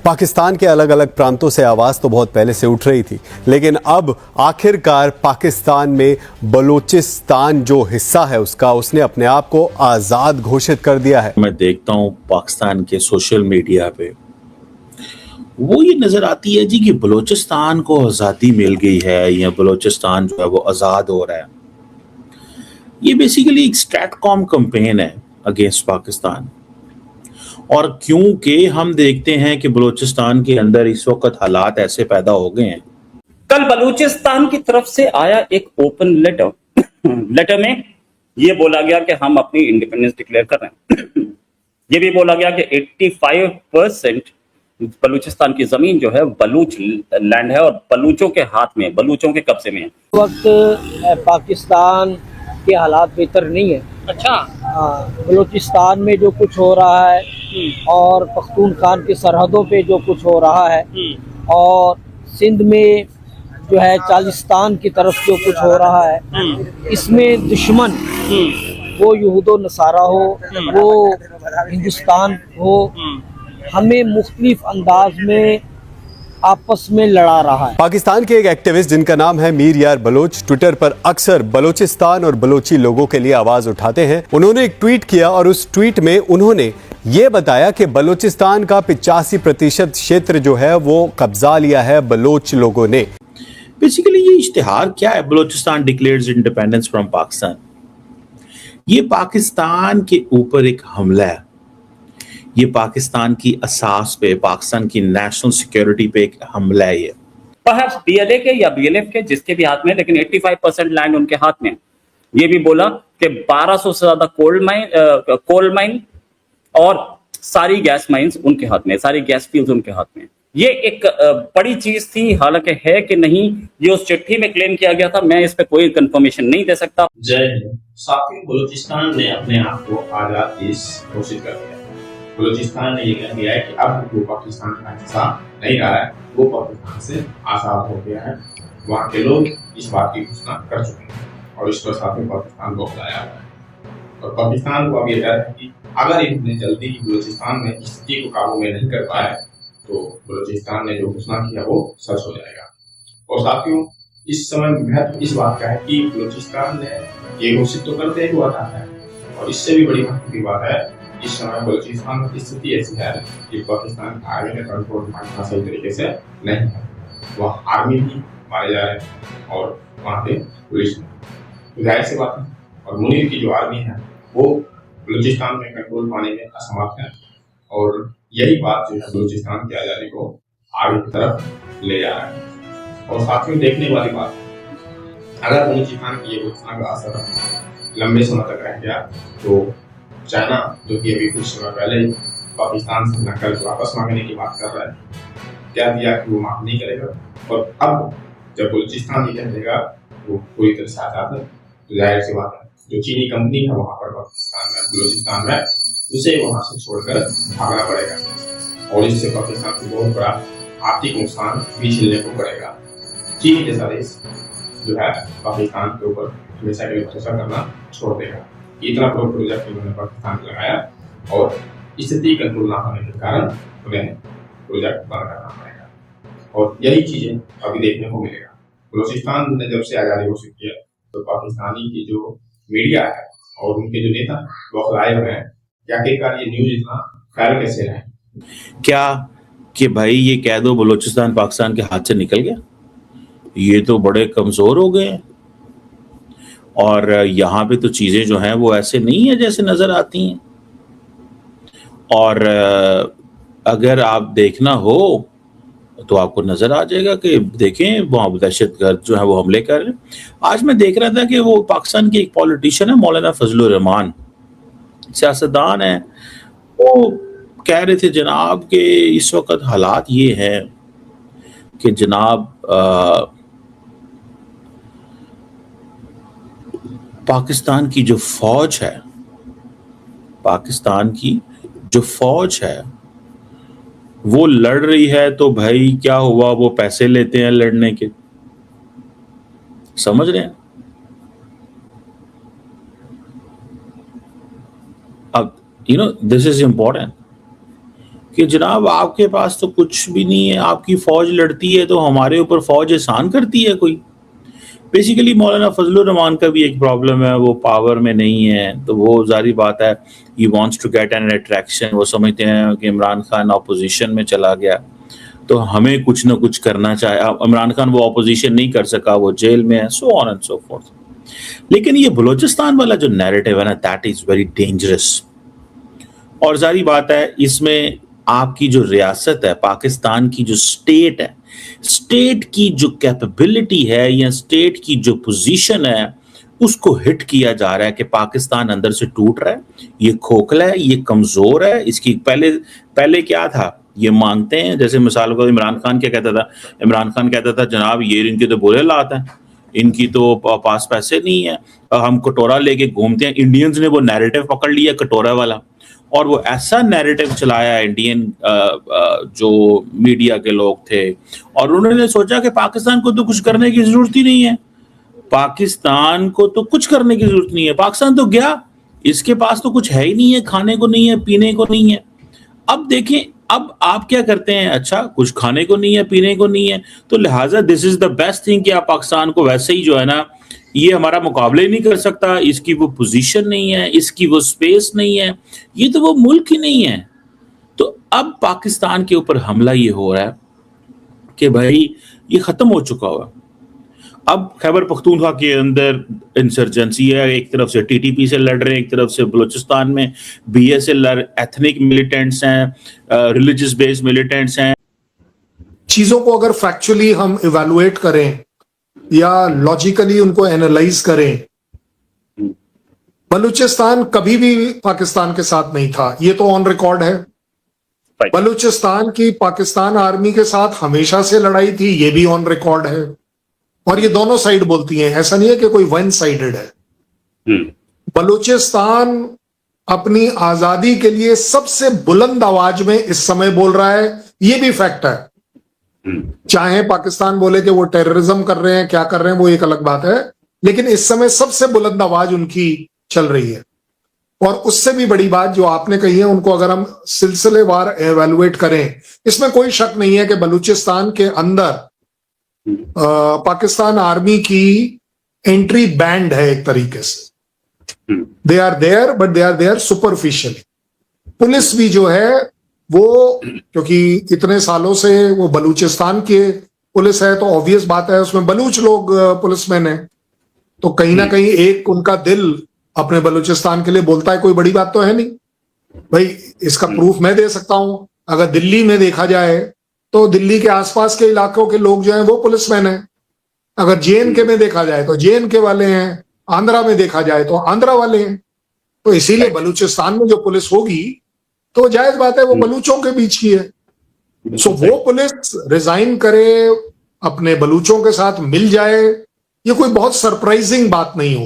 पाकिस्तान के अलग अलग प्रांतों से आवाज तो बहुत पहले से उठ रही थी, लेकिन अब आखिरकार पाकिस्तान में बलूचिस्तान जो हिस्सा है उसका उसने अपने आप को आजाद घोषित कर दिया है। मैं देखता हूं पाकिस्तान के सोशल मीडिया पे वो ये नजर आती है जी कि बलूचिस्तान को आजादी मिल गई है या बलूचिस्तान जो है वो आजाद हो रहा है। ये बेसिकली एक स्ट्रैटकॉम कैंपेन है अगेंस्ट पाकिस्तान, और क्योंकि हम देखते हैं कि बलूचिस्तान के अंदर इस वक्त हालात ऐसे पैदा हो गए हैं। कल बलूचिस्तान की तरफ से आया एक ओपन लेटर में ये बोला गया कि हम अपनी इंडिपेंडेंस डिक्लेयर कर रहे हैं। ये भी बोला गया कि 85% बलूचिस्तान की जमीन जो है बलूच लैंड है और बलूचों के हाथ में, बलूचों के कब्जे में है। इस वक्त पाकिस्तान के हालात बेहतर नहीं है। अच्छा, बलूचिस्तान में जो कुछ हो रहा है और पख्तूनख्वा की सरहदों पे जो कुछ हो रहा है और सिंध में जो है चालिस्तान की तरफ जो कुछ हो रहा है, इसमें दुश्मन वो यहूदो नसारा हो, वो हिंदुस्तान हो, हमें मुख्तलिफ अंदाज में आपस में लड़ा रहा है। पाकिस्तान के एक एक्टिविस्ट जिनका नाम है मीर यार बलोच ट्विटर पर अक्सर बलूचिस्तान और बलोची लोगों के लिए आवाज उठाते हैं। उन्होंने एक ट्वीट किया और उस ट्वीट में उन्होंने ये बताया कि बलूचिस्तान का 85% क्षेत्र जो है वो कब्जा लिया है बलोच लोगों ने। बेसिकली ये इश्तिहार क्या है, Balochistan declares independence from Pakistan. ये पाकिस्तान के ऊपर एक हमला है, ये पाकिस्तान की असास पे, पाकिस्तान की नेशनल सिक्योरिटी पे एक हमला है। ये परहैप्स बीएलए के या बीएलएफ के जिसके भी हाथ में, लेकिन 85% लैंड उनके हाथ में। ये भी बोला कि 1200 से ज्यादा कोल माइन और सारी गैस माइंस उनके हाथ में, सारी गैस फील्ड्स उनके हाथ में। ये एक बड़ी चीज थी, हालांकि है कि नहीं ये उस चिट्ठी में क्लेम किया गया था, मैं इस पे कोई कंफर्मेशन नहीं दे सकता। जय हिंद। साथियों, बलूचिस्तान ने अपने आप को आजाद देश घोषित कर दिया। बलूचिस्तान ने ये कह दिया है कि अब वो पाकिस्तान का हिस्सा नहीं रहा है, वो पाकिस्तान से आजाद हो गया है। वहाँ के लोग इस बात की घोषणा कर चुके हैं और इसके साथ में पाकिस्तान को बुलाया हुआ है। और पाकिस्तान को अब ये डर है कि अगर इन्होंने जल्दी ही बलूचिस्तान में स्थिति को काबू में नहीं कर पाए तो बलूचिस्तान ने जो घोषणा किया वो सच हो जाएगा। और साथियों, इस समय महत्व इस बात का है कि बलूचिस्तान ने ये घोषित तो करते हुआ था है, और इससे भी बड़ी महत्व की बात है इस समय बलूचिस्तान की स्थिति ऐसी है कि पाकिस्तान की आर्मी का कंट्रोल सही तरीके से नहीं है। वहाँ आर्मी भी मारे जा रहे हैं और वहाँ पे पुलिस भी। तो जाहिर सी बात है, और मुनीर की जो आर्मी है वो बलूचिस्तान में कंट्रोल पाने में असमर्थ है, और यही बात जो है बलूचिस्तान की आज़ादी को आगे की तरफ ले जा रहा है। और साथ में देखने वाली बात है, अगर बलूचिस्तान की ये घोषणा का असर लंबे समय तक रह गया तो चाइना, जो कि अभी कुछ समय पहले पाकिस्तान से नकल वापस मांगने की बात कर रहा है, क्या दिया कि वो माफ नहीं करेगा। और अब जब बलूचिस्तान ये कह देगा वो पूरी तरह से आजाद है, तो जाहिर सी बात है जो चीनी कंपनी है वहाँ पर पाकिस्तान में, बलूचिस्तान में, उसे वहाँ से छोड़कर भागना पड़ेगा और इससे पाकिस्तान को बहुत बड़ा आर्थिक नुकसान भी झेलने को पड़ेगा। चीन जैसा देश जो है पाकिस्तान के ऊपर हमेशा के लिए भरोसा करना छोड़ देगा। इतना बड़ा प्रोजेक्ट उन्होंने पाकिस्तान में लगाया और स्थिति कंट्रोल ना होने के कारण उन्हें प्रोजेक्ट बंद करना पड़ेगा, और यही चीजें अभी देखने को मिलेगा। बलूचिस्तान ने जब से आज़ादी घोषित किया तो पाकिस्तानी की जो मीडिया है और उनके जो नेता बौखलाए हुए हैं कि आखिरकार ये न्यूज इतना फैल कैसे रहे। क्या कि भाई ये कह दो बलूचिस्तान पाकिस्तान के हाथ से निकल गया, ये तो बड़े कमजोर हो गए हैं, और यहाँ पे तो चीजें जो हैं वो ऐसे नहीं है जैसे नजर आती हैं। और अगर आप देखना हो तो आपको नजर आ जाएगा कि देखें वहाँ दहशतगर्द जो है वो हमले कर रहे हैं। आज मैं देख रहा था कि वो पाकिस्तान के एक पॉलिटिशियन है मौलाना फजलुर रहमान, सियासतदान है, वो कह रहे थे जनाब कि इस वक्त हालात ये हैं कि जनाब पाकिस्तान की जो फौज है, पाकिस्तान की जो फौज है वो लड़ रही है, तो भाई क्या हुआ, वो पैसे लेते हैं लड़ने के, समझ रहे हैं। अब दिस इज इंपॉर्टेंट कि जनाब आपके पास तो कुछ भी नहीं है, आपकी फौज लड़ती है तो हमारे ऊपर फौज एहसान करती है कोई। बेसिकली मौलाना फजलुर रहमान का भी एक प्रॉब्लम है, वो पावर में नहीं है, तो वो जारी बात है, he wants to get an attraction. वो समझते हैं कि इमरान खान अपोजिशन में चला गया तो हमें कुछ ना कुछ करना चाहिए। इमरान खान वो अपोजिशन नहीं कर सका, वो जेल में है, so on and so fourth. लेकिन ये बलूचिस्तान वाला जो नैरेटिव है ना, दैट इज वेरी डेंजरस। और जारी बात है, इसमें आपकी जो रियासत है, पाकिस्तान की जो स्टेट है, स्टेट की जो कैपेबिलिटी है या स्टेट की जो पोजीशन है, उसको हिट किया जा रहा है कि पाकिस्तान अंदर से टूट रहा है, ये खोखला है, ये कमजोर है। इसकी पहले क्या था, ये मांगते हैं, जैसे मिसाल को इमरान खान क्या कहता था, इमरान खान कहता था जनाब ये इनके तो बुरे हालात हैं, इनकी तो पास पैसे नहीं है, हम कटोरा लेके घूमते हैं। इंडियंस ने वो नैरेटिव पकड़ लिया कटोरा वाला, और वो ऐसा नैरेटिव चलाया इंडियन जो मीडिया के लोग थे, और उन्होंने सोचा कि पाकिस्तान को तो कुछ करने की जरूरत ही नहीं है, पाकिस्तान को तो कुछ करने की जरूरत नहीं है, पाकिस्तान तो गया, इसके पास तो कुछ है ही नहीं है, खाने को नहीं है, पीने को नहीं है। अब देखें, अब आप क्या करते हैं, अच्छा कुछ खाने को नहीं है, पीने को नहीं है, तो लिहाजा this is the best thing कि आप पाकिस्तान को वैसे ही जो है ना, ये हमारा मुकाबले ही नहीं कर सकता, इसकी वो पोजीशन नहीं है, इसकी वो स्पेस नहीं है, ये तो वो मुल्क ही नहीं है। तो अब पाकिस्तान के ऊपर हमला ये हो रहा है कि भाई ये खत्म हो चुका हुआ। अब खैबर पख्तूनख्वा के अंदर इंसर्जेंसी है, एक तरफ से टीटीपी से लड़ रहे हैं, एक तरफ से बलूचिस्तान में बीएसएल एथनिक मिलिटेंट्स हैं, रिलीजियस बेस्ड मिलिटेंट्स हैं। चीजों को अगर फैक्चुअली हम इवैल्यूएट करें या लॉजिकली उनको एनालाइज करें, बलूचिस्तान कभी भी पाकिस्तान के साथ नहीं था, ये तो ऑन रिकॉर्ड है। बलूचिस्तान की पाकिस्तान आर्मी के साथ हमेशा से लड़ाई थी, ये भी ऑन रिकॉर्ड है, और ये दोनों साइड बोलती हैं, ऐसा नहीं है कि कोई वन साइडेड है। बलूचिस्तान अपनी आजादी के लिए सबसे बुलंद आवाज में इस समय बोल रहा है, ये भी फैक्ट है। चाहे पाकिस्तान बोले कि वो टेररिज्म कर रहे हैं, क्या कर रहे हैं, वो एक अलग बात है, लेकिन इस समय सबसे बुलंद आवाज उनकी चल रही है। और उससे भी बड़ी बात जो आपने कही है, उनको अगर हम सिलसिलेवार एवेलुएट करें, इसमें कोई शक नहीं है कि बलूचिस्तान के अंदर पाकिस्तान आर्मी की एंट्री बैंड है एक तरीके से। They are there, but they are there superficially. Police भी जो है वो, क्योंकि इतने सालों से वो बलूचिस्तान के पुलिस है, तो ऑब्वियस बात है उसमें बलूच लोग पुलिसमैन है, तो कहीं ना कहीं एक उनका दिल अपने बलूचिस्तान के लिए बोलता है। कोई बड़ी बात तो है नहीं भाई, इसका प्रूफ मैं दे सकता हूं। अगर दिल्ली में देखा जाए तो दिल्ली के आसपास के इलाकों के लोग जो हैं वो पुलिसमैन हैं। अगर जेएनके में देखा जाए तो जेएनके वाले हैं, आंध्रा में देखा जाए तो आंध्रा वाले हैं। तो इसीलिए बलूचिस्तान में जो पुलिस होगी तो जायज बात है वो बलूचों के बीच की है। सो वो पुलिस रिजाइन करे, अपने बलूचों के साथ मिल जाए, ये कोई बहुत सरप्राइजिंग बात नहीं होगी।